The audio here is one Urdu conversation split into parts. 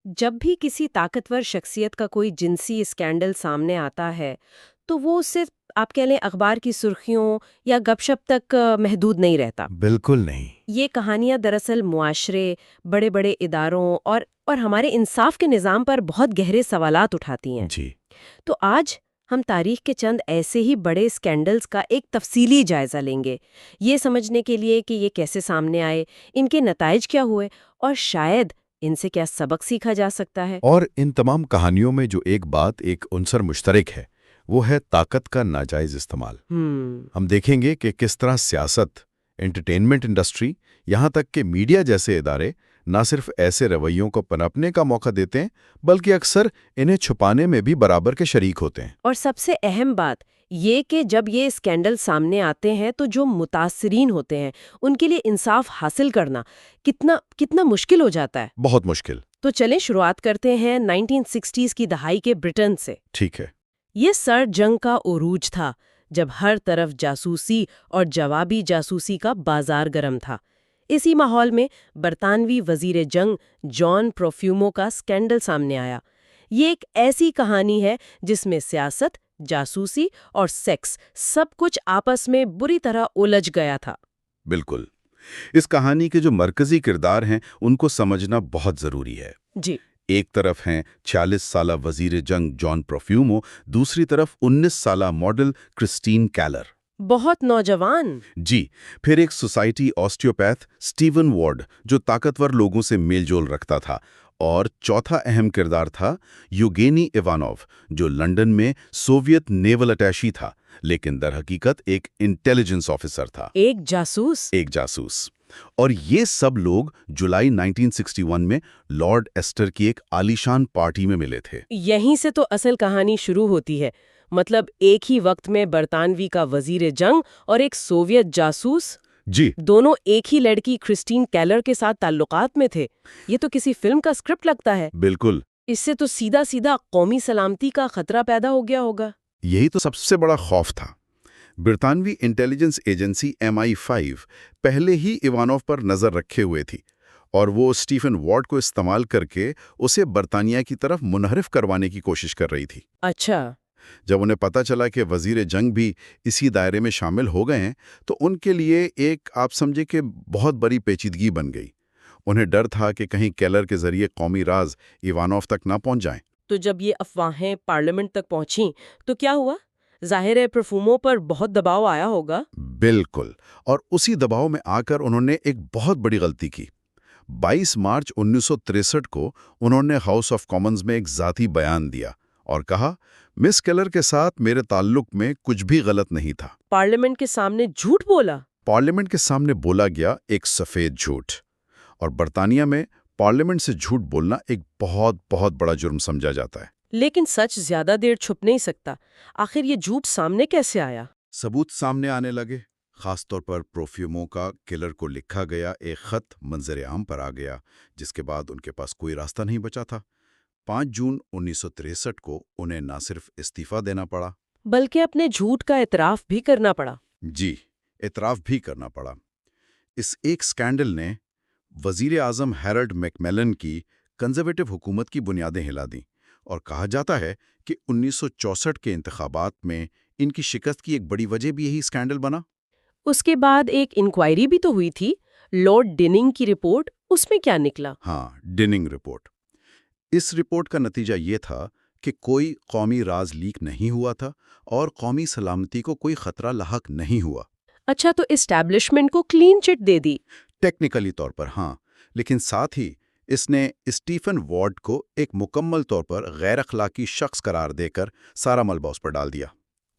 جب بھی کسی طاقتور شخصیت کا کوئی جنسی اسکینڈل سامنے آتا ہے تو وہ صرف آپ کہہ لیں اخبار کی سرخیوں یا گپ شپ تک محدود نہیں رہتا۔ بالکل نہیں۔ یہ کہانیاں دراصل معاشرے، بڑے بڑے اداروں اور ہمارے انصاف کے نظام پر بہت گہرے سوالات اٹھاتی ہیں۔ جی تو آج ہم تاریخ کے چند ایسے ہی بڑے اسکینڈلز کا ایک تفصیلی جائزہ لیں گے، یہ سمجھنے کے لیے کہ یہ کیسے سامنے آئے، ان کے نتائج کیا ہوئے اور شاید ان سے کیا سبق سیکھا جا سکتا ہے۔ اور ان تمام کہانیوں میں جو ایک عنصر مشترک ہے وہ ہے طاقت کا ناجائز استعمال۔ ہم دیکھیں گے کہ کس طرح سیاست، انٹرٹینمنٹ انڈسٹری، یہاں تک کہ میڈیا جیسے ادارے نہ صرف ایسے رویوں کو پنپنے کا موقع دیتے ہیں بلکہ اکثر انہیں چھپانے میں بھی برابر کے شریک ہوتے ہیں۔ اور سب سے اہم بات یہ کہ جب یہ اسکینڈل سامنے آتے ہیں تو جو متاثرین ہوتے ہیں ان کے لیے انصاف حاصل کرنا کتنا مشکل ہو جاتا ہے۔ بہت مشکل۔ تو چلیں شروعات کرتے ہیں 1960s کی دہائی کے برٹن سے۔ ٹھیک ہے۔ یہ سر جنگ کا عروج تھا جب ہر طرف جاسوسی اور جوابی جاسوسی کا بازار گرم تھا۔ اسی ماحول میں برطانوی وزیر جنگ جان پروفیومو کا اسکینڈل سامنے آیا۔ یہ ایک ایسی کہانی ہے جس میں سیاست، جاسوسی اور سیکس سب کچھ آپس میں بری طرح الجھ گیا تھا۔ بالکل۔ اس کہانی کے جو مرکزی کردار ہیں ان کو سمجھنا بہت ضروری ہے۔ جی۔ ایک طرف ہیں 40 سالہ وزیر جنگ جان پروفیومو، دوسری طرف 19 سالہ ماڈل کرسٹین کیلر۔ بہت نوجوان۔ جی۔ پھر ایک سوسائٹی آسٹیوپیتھ اسٹیون وارڈ جو طاقتور لوگوں سے میل جول رکھتا تھا، اور چوتھا اہم کردار تھا یوگینی ایوانوف جو لندن میں سوویت نیول اٹیشی تھا لیکن در حقیقت ایک انٹیلیجنس آفیسر تھا۔ ایک جاسوس۔ اور یہ سب لوگ جولائی 1961 میں لارڈ ایسٹر کی ایک عالیشان پارٹی میں ملے تھے۔ یہیں سے تو اصل کہانی شروع ہوتی ہے، مطلب ایک ہی وقت میں برطانوی کا وزیر جنگ اور ایک سوویت جاسوس، جی دونوں ایک ہی لڑکی کرسٹین کیلر کے ساتھ تعلقات میں تھے۔ یہ تو کسی فلم کا اسکرپٹ لگتا ہے۔ بالکل۔ اس سے تو سیدھا قومی سلامتی کا خطرہ پیدا ہو گیا ہوگا۔ یہی تو سب سے بڑا خوف تھا۔ برطانوی انٹیلیجنس ایجنسی MI5 پہلے ہی ایوانوف پر نظر رکھے ہوئے تھی اور وہ اسٹیفن وارڈ کو استعمال کر کے اسے برطانیہ کی طرف منحرف کروانے کی کوشش کر رہی تھی۔ اچھا۔ جب انہیں پتہ چلا کہ وزیر جنگ بھی اسی دائرے میں شامل ہو گئے ہیں تو ان کے لیے ایک آپ سمجھے کہ بہت بڑی پیچیدگی بن گئی۔ انہیں ڈر تھا کہ کہیں کیلر کے ذریعے قومی راز ایوانوف تک نہ پہنچ جائیں۔ تو جب یہ افواہیں پارلیمنٹ تک پہنچیں تو کیا ہوا؟ ظاہر ہے پرفومو پر بہت دباؤ آیا ہوگا۔ بالکل۔ اور اسی دباؤ میں آ کر انہوں نے ایک بہت بڑی غلطی کی۔ 22 مارچ 1963 کو انہوں نے ہاؤس آف کامنز میں ایک ذاتی بیان دیا اور کہا مس کیلر کے ساتھ میرے تعلق میں کچھ بھی غلط نہیں تھا۔ پارلیمنٹ کے سامنے جھوٹ بولا؟ پارلیمنٹ کے سامنے بولا گیا ایک سفید جھوٹ، اور برطانیہ میں پارلیمنٹ سے جھوٹ بولنا ایک بہت بڑا جرم سمجھا جاتا ہے۔ لیکن سچ زیادہ دیر چھپ نہیں سکتا، آخر یہ جھوٹ سامنے کیسے آیا؟ ثبوت سامنے آنے لگے، خاص طور پر پروفیومو کا کیلر کو لکھا گیا ایک خط منظر عام پر آ گیا، جس کے بعد ان کے پاس کوئی راستہ نہیں بچا تھا۔ 5 جون 1963 کو انہیں نہ صرف استعفیٰ دینا پڑا بلکہ اپنے جھوٹ کا اعتراف بھی کرنا پڑا۔ جی، اعتراف بھی کرنا پڑا۔ اس ایک سکینڈل نے وزیر اعظم ہیرلڈ میکمیلن کی کنزرویٹو حکومت کی بنیادیں ہلا دیں، اور کہا جاتا ہے کہ 1964 کے انتخابات میں ان کی شکست کی ایک بڑی وجہ بھی یہی سکینڈل بنا۔ اس کے بعد ایک انکوائری بھی تو ہوئی تھی، لارڈ ڈننگ کی رپورٹ، اس میں کیا نکلا؟ ہاں، ڈننگ رپورٹ۔ اس رپورٹ کا نتیجہ یہ تھا کہ کوئی قومی راز لیک نہیں ہوا تھا اور قومی سلامتی کو کوئی خطرہ لاحق نہیں ہوا۔ اچھا، تو اسٹیبلشمنٹ کو کلین چٹ دے دی؟ ٹیکنیکلی طور پر ہاں، لیکن ساتھ ہی اس نے اسٹیفن وارڈ کو ایک مکمل طور پر غیر اخلاقی شخص قرار دے کر سارا ملبہ اس پر ڈال دیا۔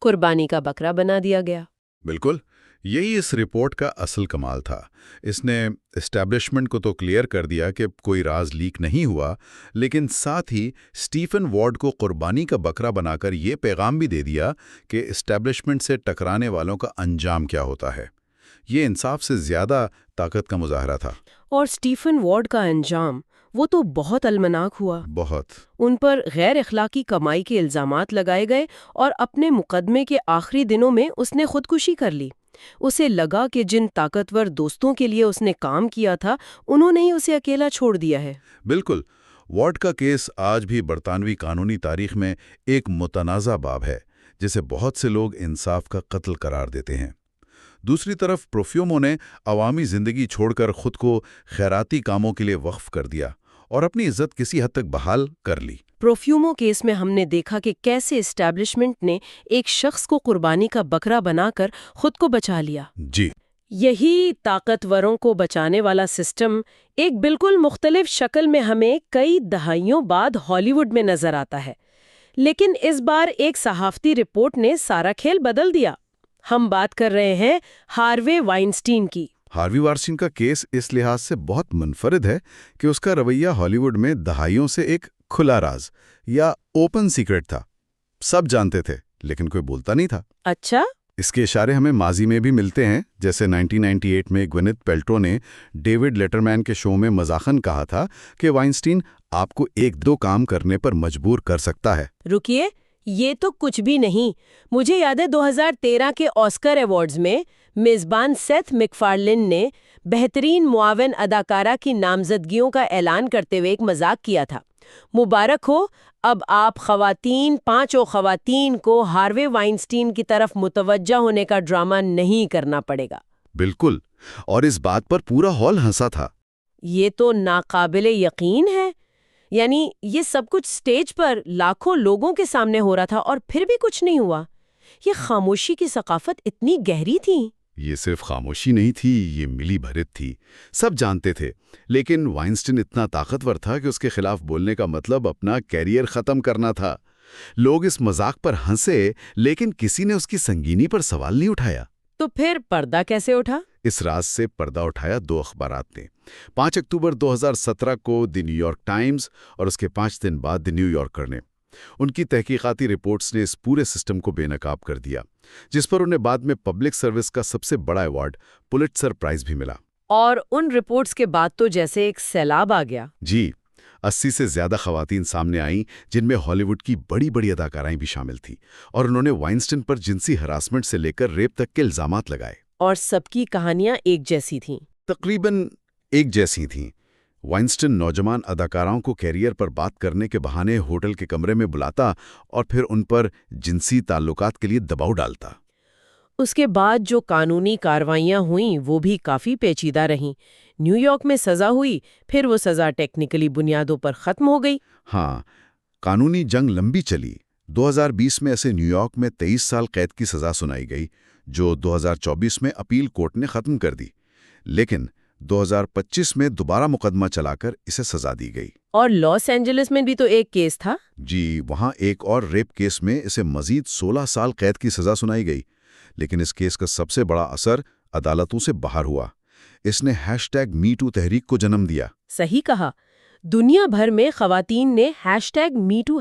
قربانی کا بکرا بنا دیا گیا۔ بالکل، یہی اس رپورٹ کا اصل کمال تھا۔ اس نے اسٹیبلشمنٹ کو تو کلیئر کر دیا کہ کوئی راز لیک نہیں ہوا، لیکن ساتھ ہی اسٹیفن وارڈ کو قربانی کا بکرا بنا کر یہ پیغام بھی دے دیا کہ اسٹیبلشمنٹ سے ٹکرانے والوں کا انجام کیا ہوتا ہے۔ یہ انصاف سے زیادہ طاقت کا مظاہرہ تھا۔ اور اسٹیفن وارڈ کا انجام وہ تو بہت المناک ہوا۔ بہت۔ ان پر غیر اخلاقی کمائی کے الزامات لگائے گئے اور اپنے مقدمے کے آخری دنوں میں اس نے خودکشی کر لی۔ اسے لگا کہ جن طاقتور دوستوں کے لیے اس نے کام کیا تھا انہوں نے ہی اسے اکیلا چھوڑ دیا ہے۔ بالکل، وارڈ کا کیس آج بھی برطانوی قانونی تاریخ میں ایک متنازع باب ہے جسے بہت سے لوگ انصاف کا قتل قرار دیتے ہیں۔ دوسری طرف پروفیومو نے عوامی زندگی چھوڑ کر خود کو خیراتی کاموں کے لیے وقف کر دیا اور اپنی عزت کسی حد تک بحال کر لی۔ پروفیومو کیس میں ہم نے دیکھا کہ کیسے اسٹیبلشمنٹ نے ایک شخص کو قربانی کا بکرا بنا کر خود کو بچا لیا۔ جی، یہی طاقتوروں کو بچانے والا سسٹم ایک بالکل مختلف شکل میں ہمیں کئی دہائیوں بعد ہالی ووڈ میں نظر آتا ہے، لیکن اس بار ایک صحافتی رپورٹ نے سارا کھیل بدل دیا۔ ہم بات کر رہے ہیں ہاروے وائنسٹین کی۔ ہاروی وائنسٹین کا کیس اس لحاظ سے بہت منفرد ہے کہ اس کا رویہ ہالی ووڈ میں دہائیوں سے ایک کھلا راز یا اوپن سیکرٹ تھا۔ سب جانتے تھے لیکن کوئی بولتا نہیں تھا۔ اچھا، اس کے اشارے ہمیں ماضی میں بھی ملتے ہیں، جیسے 1998 میں گوینتھ پیلٹرو نے ڈیوڈ لیٹرمین کے شو میں مذاقاً کہا تھا کہ وائنسٹین آپ کو 1-2 کام کرنے پر مجبور کر سکتا ہے۔ رکیے، یہ تو کچھ بھی نہیں۔ مجھے یاد ہے 2013 کے آسکر ایوارڈز میں میزبان سیتھ میکفارلین نے بہترین معاون اداکارہ کی نامزدگیوں کا اعلان کرتے ہوئے ایک مذاق کیا تھا، مبارک ہو، اب آپ پانچوں خواتین کو ہاروے وائنسٹین کی طرف متوجہ ہونے کا ڈرامہ نہیں کرنا پڑے گا۔ بالکل، اور اس بات پر پورا ہال ہنسا تھا۔ یہ تو ناقابل یقین ہے، یعنی یہ سب کچھ سٹیج پر لاکھوں لوگوں کے سامنے ہو رہا تھا اور پھر بھی کچھ نہیں ہوا۔ یہ خاموشی کی ثقافت اتنی گہری تھی۔ یہ صرف خاموشی نہیں تھی، یہ ملی بھرت تھی۔ سب جانتے تھے، لیکن وائنسٹین اتنا طاقتور تھا کہ اس کے خلاف بولنے کا مطلب اپنا کیریئر ختم کرنا تھا۔ لوگ اس مذاق پر ہنسے، لیکن کسی نے اس کی سنگینی پر سوال نہیں اٹھایا۔ تو پھر پردہ کیسے اٹھا؟ اس راز سے پردہ اٹھایا 2 اخبارات نے۔ 5 اکتوبر 2017 کو دی نیو یارک ٹائمز اور اس کے 5 دن بعد دی نیو یارکر نے۔ ان کی تحقیقاتی رپورٹس نے اس پورے سسٹم کو بے نقاب کر دیا، جس پر انہیں بعد میں پبلک سروس کا سب سے بڑا ایوارڈ پولیٹزر پرائز بھی ملا۔ اور ان رپورٹس کے بعد تو جیسے ایک سیلاب آ گیا۔ جی، 80 سے زیادہ خواتین سامنے آئیں، جن میں ہالی ووڈ کی بڑی بڑی اداکارائیں بھی شامل تھیں، اور انہوں نے وائنسٹین پر جنسی ہراسمنٹ سے لے کر ریپ تک کے الزامات لگائے۔ اور سب کی کہانیاں ایک جیسی تھیں۔ تقریباً ایک جیسی تھیں۔ وائنسٹین نوجوان اداکاراؤں کو کیریئر پر بات کرنے کے بہانے ہوٹل کے کمرے میں بلاتا اور پھر ان پر جنسی تعلقات کے لیے دباؤ ڈالتا۔ اس کے بعد جو قانونی کارروائیاں ہوئیں وہ بھی کافی پیچیدہ رہیں۔ نیو یارک میں سزا ہوئی، پھر وہ سزا ٹیکنیکلی بنیادوں پر ختم ہو گئی۔ ہاں، قانونی جنگ لمبی چلی۔ 2020 میں اسے نیو یارک میں 23 سال قید کی سزا سنائی گئی، جو 2024 میں اپیل کورٹ نے ختم کر دی، لیکن 2025 میں دوبارہ مقدمہ چلا کر اسے سزا دی گئی۔ اور لاس اینجلس میں بھی تو ایک کیس تھا۔ جی، وہاں ایک اور ریپ کیس میں اسے مزید 16 سال قید کی سزا سنائی گئی، لیکن اس کیس کا سب سے بڑا اثر عدالتوں سے باہر ہوا۔ اس نے #MeToo تحریک کو جنم دیا۔ صحیح کہا، دنیا بھر میں خواتین نے #MeToo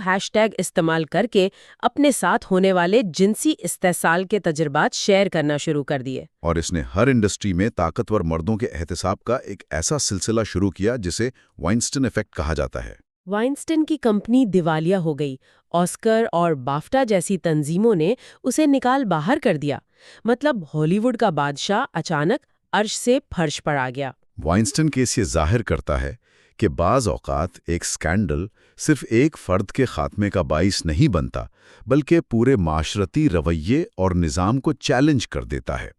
استعمال کر کے اپنے ساتھ ہونے والے جنسی استحصال کے تجربات شیئر کرنا شروع کر دیے۔ اور اس نے ہر انڈسٹری میں طاقتور مردوں کے احتساب کا ایک ایسا سلسلہ شروع کیا جسے وائنسٹین ایفیکٹ کہا جاتا ہے۔ وائنسٹین کی کمپنی دیوالیہ ہو گئی۔ آسکر اور بافٹا جیسی تنظیموں نے اسے نکال باہر کر دیا۔ مطلب ہالی ووڈ کا بادشاہ اچانک عرش سے فرش پر آ گیا۔ وائنسٹین کیس یہ ظاہر کرتا ہے کہ بعض اوقات ایک سکینڈل صرف ایک فرد کے خاتمے کا باعث نہیں بنتا، بلکہ پورے معاشرتی رویے اور نظام کو چیلنج کر دیتا ہے۔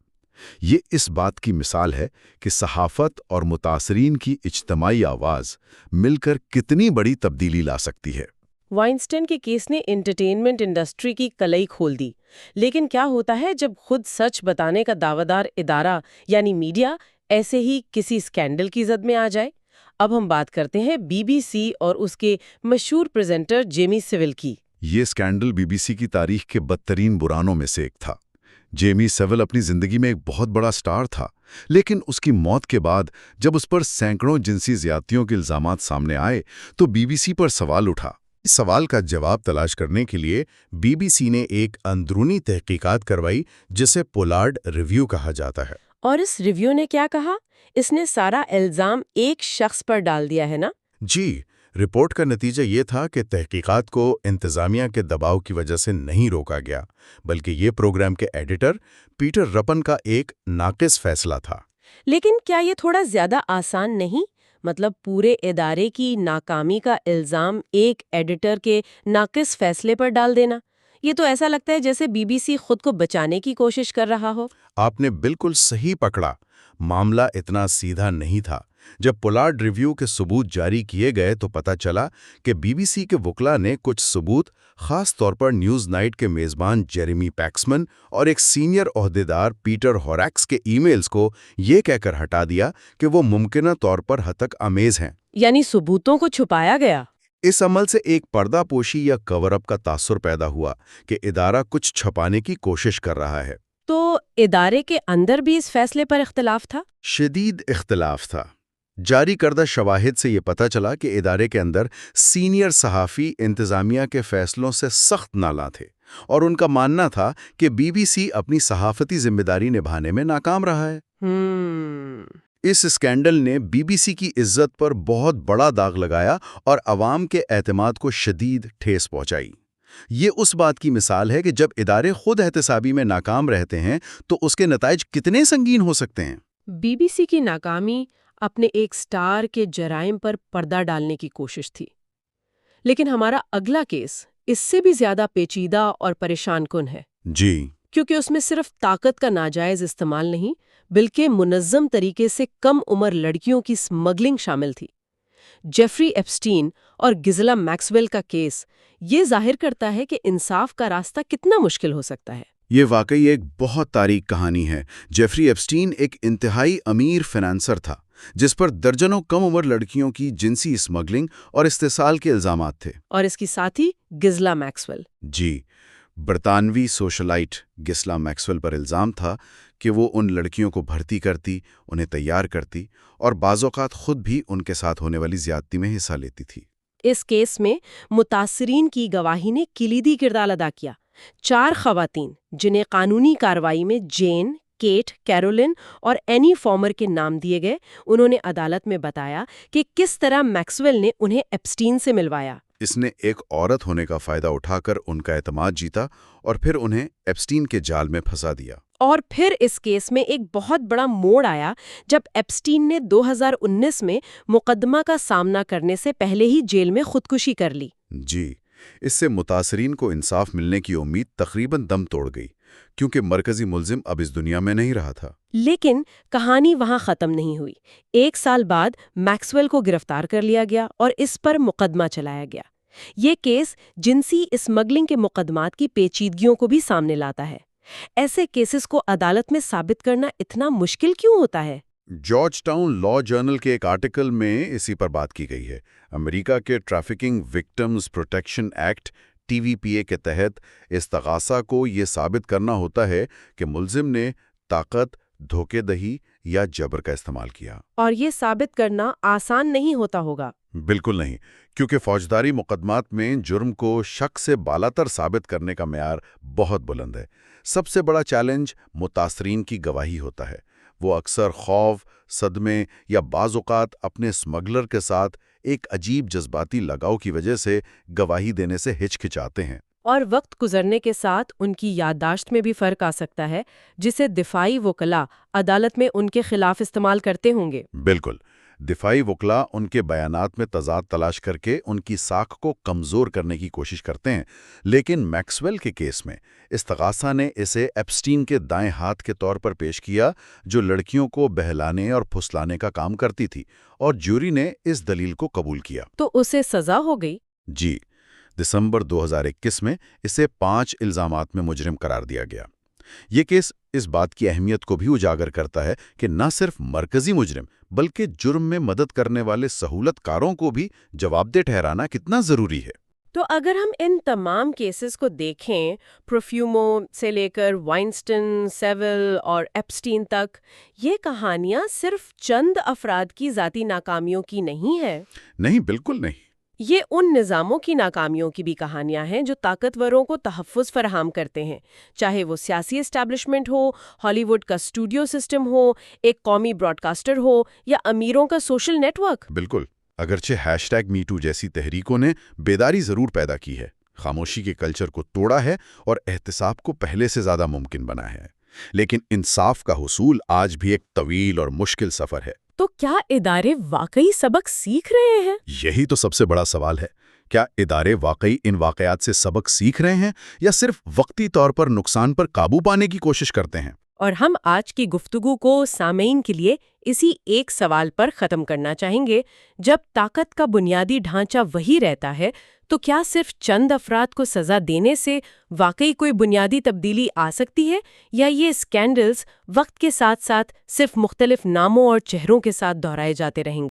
یہ اس بات کی مثال ہے کہ صحافت اور متاثرین کی اجتماعی آواز مل کر کتنی بڑی تبدیلی لا سکتی ہے۔ وائنسٹین کے کیس نے انٹرٹینمنٹ انڈسٹری کی کلئی کھول دی، لیکن کیا ہوتا ہے جب خود سچ بتانے کا دعویدار ادارہ یعنی میڈیا ایسے ہی کسی سکینڈل کی زد میں آ جائے؟ اب ہم بات کرتے ہیں BBC اور اس کے مشہور پریزنٹر جیمی سیول کی۔ یہ سکینڈل BBC کی تاریخ کے بدترین برانوں میں سے ایک تھا۔ جیمی سیول اپنی زندگی میں ایک بہت بڑا سٹار تھا، لیکن اس کی موت کے بعد جب اس پر سینکڑوں جنسی زیادتیوں کے الزامات سامنے آئے تو BBC پر سوال اٹھا۔ اس سوال کا جواب تلاش کرنے کے لیے BBC نے ایک اندرونی تحقیقات کروائی جسے پولارڈ ریویو کہا جاتا ہے۔ اور اس ریویو نے کیا کہا؟ اس نے سارا الزام ایک شخص پر ڈال دیا ہے نا؟ جی، رپورٹ کا نتیجہ یہ تھا کہ تحقیقات کو انتظامیہ کے دباؤ کی وجہ سے نہیں روکا گیا، بلکہ یہ پروگرام کے ایڈیٹر پیٹر رپن کا ایک ناقص فیصلہ تھا۔ لیکن کیا یہ تھوڑا زیادہ آسان نہیں؟ مطلب پورے ادارے کی ناکامی کا الزام ایک ایڈیٹر کے ناقص فیصلے پر ڈال دینا، یہ تو ایسا لگتا ہے جیسے BBC خود کو بچانے کی کوشش کر رہا ہو۔ آپ نے بالکل صحیح پکڑا، معاملہ اتنا سیدھا نہیں تھا۔ جب پولارڈ ریویو کے ثبوت جاری کیے گئے تو پتہ چلا کہ BBC کے وکلاء نے کچھ ثبوت، خاص طور پر نیوز نائٹ کے میزبان جیریمی پیکسمن اور ایک سینئر عہدیدار پیٹر ہوریکس کے ای میلز کو یہ کہہ کر ہٹا دیا کہ وہ ممکنہ طور پر ہتک آمیز ہیں۔ یعنی ثبوتوں کو چھپایا گیا۔ اس عمل سے ایک پردہ پوشی یا کور اپ کا تاثر پیدا ہوا کہ ادارہ کچھ چھپانے کی کوشش کر رہا ہے۔ تو ادارے کے اندر بھی اس فیصلے پر اختلاف تھا؟ شدید اختلاف تھا۔ جاری کردہ شواہد سے یہ پتہ چلا کہ ادارے کے اندر سینئر صحافی انتظامیہ کے فیصلوں سے سخت نالاں تھے اور ان کا ماننا تھا کہ BBC اپنی صحافتی ذمہ داری نبھانے میں ناکام رہا ہے۔ اس اسکینڈل نے BBC کی عزت پر بہت بڑا داغ لگایا اور عوام کے اعتماد کو شدید ٹھیس پہنچائی۔ یہ اس بات کی مثال ہے کہ جب ادارے خود احتسابی میں ناکام رہتے ہیں تو اس کے نتائج کتنے سنگین ہو سکتے ہیں۔ BBC کی ناکامی اپنے ایک سٹار کے جرائم پر پردہ ڈالنے کی کوشش تھی، لیکن ہمارا اگلا کیس اس سے بھی زیادہ پیچیدہ اور پریشان کن ہے۔ جی، کیونکہ اس میں صرف طاقت کا ناجائز استعمال نہیں، بلکہ منظم طریقے سے کم عمر لڑکیوں کی سمگلنگ شامل تھی۔ جیفری ایپسٹین اور گزلا میکسویل کا کیس یہ ظاہر کرتا ہے کہ انصاف کا راستہ کتنا مشکل ہو سکتا ہے۔ یہ واقعی ایک بہت تاریک کہانی ہے۔ جیفری ایپسٹین ایک انتہائی امیر فنانسر تھا جس پر درجنوں کم عمر لڑکیوں کی جنسی اسمگلنگ اور استحصال کے الزامات تھے۔ اور اس کی ساتھی گزلا میکسویل۔ جی، برطانوی سوشلائٹ گسلا میکسویل پر الزام تھا کہ وہ ان لڑکیوں کو بھرتی کرتی، انہیں تیار کرتی اور بعض اوقات خود بھی ان کے ساتھ ہونے والی زیادتی میں حصہ لیتی تھی۔ اس کیس میں متاثرین کی گواہی نے کلیدی کردار ادا کیا۔ 4 خواتین جنہیں قانونی کارروائی میں جین، کیٹ، کیرولن اور اینی فارمر کے نام دیے گئے، انہوں نے عدالت میں بتایا کہ کس طرح میکسویل نے انہیں ایپسٹین سے ملوایا۔ اس نے ایک عورت ہونے کا فائدہ اٹھا کر ان کا اعتماد جیتا اور پھر انہیں ایپسٹین کے جال میں پھنسا دیا۔ اور پھر اس کیس میں ایک بہت بڑا موڑ آیا جب ایپسٹین نے 2019 میں مقدمہ کا سامنا کرنے سے پہلے ہی جیل میں خودکشی کر لی۔ جی، اس سے متاثرین کو انصاف ملنے کی امید تقریباً دم توڑ گئی، کیونکہ مرکزی ملزم اب اس دنیا میں نہیں رہا تھا۔ لیکن کہانی وہاں ختم نہیں ہوئی۔ 1 سال بعد میکسویل کو گرفتار کر لیا گیا اور اس پر مقدمہ چلایا گیا۔ یہ کیس جنسی اسمگلنگ کے مقدمات کی پیچیدگیوں کو بھی سامنے لاتا ہے۔ ایسے کیسز کو عدالت میں ثابت کرنا اتنا مشکل کیوں ہوتا ہے؟ جارج ٹاؤن لا جرنل کے ایک آرٹیکل میں اسی پر بات کی گئی ہے۔ امریکہ کے trafficking victims protection act TVPA کے تحت استغاثہ کو یہ ثابت کرنا ہوتا ہے کہ ملزم نے طاقت، دھوکے دہی یا جبر کا استعمال کیا۔ اور یہ ثابت کرنا آسان نہیں ہوتا ہوگا۔ بالکل نہیں، کیونکہ فوجداری مقدمات میں جرم کو شک سے بالاتر ثابت کرنے کا معیار بہت بلند ہے۔ سب سے بڑا چیلنج متاثرین کی گواہی ہوتا ہے۔ وہ اکثر خوف، صدمے یا بعض اوقات اپنے اسمگلر کے ساتھ ایک عجیب جذباتی لگاؤ کی وجہ سے گواہی دینے سے ہچکچاتے ہیں۔ اور وقت گزرنے کے ساتھ ان کی یادداشت میں بھی فرق آ سکتا ہے، جسے دفاعی وکلاء عدالت میں ان کے خلاف استعمال کرتے ہوں گے۔ بالکل، دفاعی وکلاء ان کے بیانات میں تضاد تلاش کر کے ان کی ساکھ کو کمزور کرنے کی کوشش کرتے ہیں، لیکن میکسویل کے کیس میں استغاثہ نے اسے ایپسٹین کے دائیں ہاتھ کے طور پر پیش کیا جو لڑکیوں کو بہلانے اور پھسلانے کا کام کرتی تھی، اور جوری نے اس دلیل کو قبول کیا۔ تو اسے سزا ہو گئی؟ جی، دسمبر 2021 میں اسے 5 الزامات میں مجرم قرار دیا گیا۔ یہ کیس اس بات کی اہمیت کو بھی اجاگر کرتا ہے کہ نہ صرف مرکزی مجرم بلکہ جرم میں مدد کرنے والے سہولت کاروں کو بھی جواب دہ ٹھہرانا کتنا ضروری ہے۔ تو اگر ہم ان تمام کیسز کو دیکھیں، پروفیومو سے لے کر وائنسٹن، سیول اور ایپسٹین تک، یہ کہانیاں صرف چند افراد کی ذاتی ناکامیوں کی نہیں ہے۔ نہیں، بالکل نہیں۔ یہ ان نظاموں کی ناکامیوں کی بھی کہانیاں ہیں جو طاقتوروں کو تحفظ فراہم کرتے ہیں، چاہے وہ سیاسی اسٹیبلشمنٹ ہو، ہالی ووڈ کا اسٹوڈیو سسٹم ہو، ایک قومی براڈ کاسٹر ہو یا امیروں کا سوشل نیٹ ورک۔ بالکل، اگرچہ #میٹو جیسی تحریکوں نے بیداری ضرور پیدا کی ہے، خاموشی کے کلچر کو توڑا ہے اور احتساب کو پہلے سے زیادہ ممکن بنا ہے، لیکن انصاف کا حصول آج بھی ایک طویل اور مشکل سفر ہے۔ تو کیا ادارے واقعی سبق سیکھ رہے ہیں؟ یہی تو سب سے بڑا سوال ہے۔ کیا ادارے واقعی ان واقعات سے سبق سیکھ رہے ہیں یا صرف وقتی طور پر نقصان پر قابو پانے کی کوشش کرتے ہیں؟ اور ہم آج کی گفتگو کو سامعین کے لیے اسی ایک سوال پر ختم کرنا چاہیں گے، جب طاقت کا بنیادی ڈھانچہ وہی رہتا ہے تو کیا صرف چند افراد کو سزا دینے سے واقعی کوئی بنیادی تبدیلی آ سکتی ہے، یا یہ اسکینڈلز وقت کے ساتھ ساتھ صرف مختلف ناموں اور چہروں کے ساتھ دہرائے جاتے رہیں گے؟